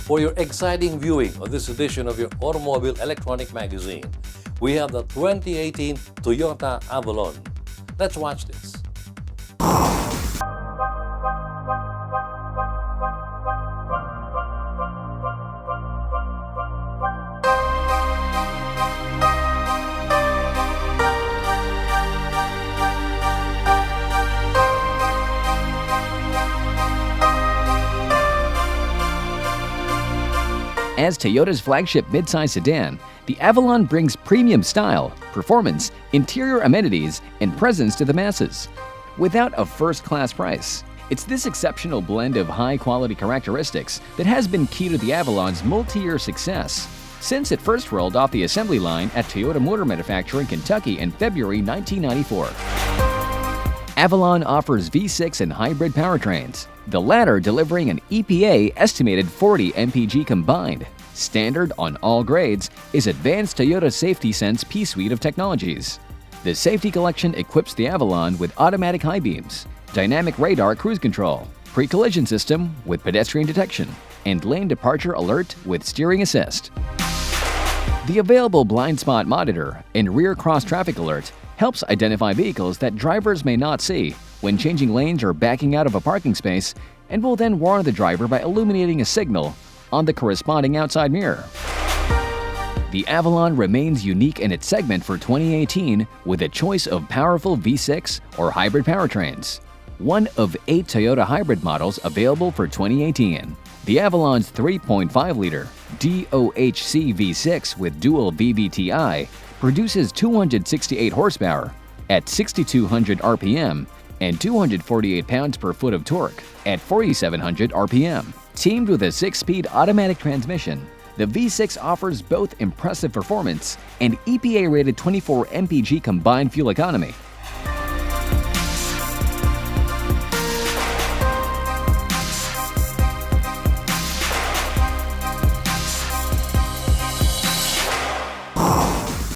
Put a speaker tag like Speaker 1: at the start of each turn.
Speaker 1: For your exciting viewing of this edition of your Automobile Electronic Magazine, we have the 2018 Toyota Avalon. Let's watch this.
Speaker 2: As Toyota's flagship midsize sedan, the Avalon brings premium style, performance, interior amenities, and presence to the masses. Without a first-class price, it's this exceptional blend of high-quality characteristics that has been key to the Avalon's multi-year success since it first rolled off the assembly line at Toyota Motor Manufacturer in Kentucky in February 1994. Avalon offers V6 and hybrid powertrains, the latter delivering an EPA-estimated 40 mpg combined. Standard on all grades is advanced Toyota Safety Sense P suite of technologies. The Safety Collection equips the Avalon with automatic high beams, dynamic radar cruise control, pre-collision system with pedestrian detection, and lane departure alert with steering assist. The available blind spot monitor and rear cross traffic alert helps identify vehicles that drivers may not see when changing lanes or backing out of a parking space, and will then warn the driver by illuminating a signal on the corresponding outside mirror. The Avalon remains unique in its segment for 2018 with a choice of powerful V6 or hybrid powertrains. One of 8 Toyota hybrid models available for 2018. The Avalon's 3.5-liter DOHC V6 with dual VVT-i produces 268 horsepower at 6,200 RPM and 248 pounds-per-foot of torque at 4,700 RPM. Teamed with a 6-speed automatic transmission, the V6 offers both impressive performance and EPA-rated 24 mpg combined fuel economy.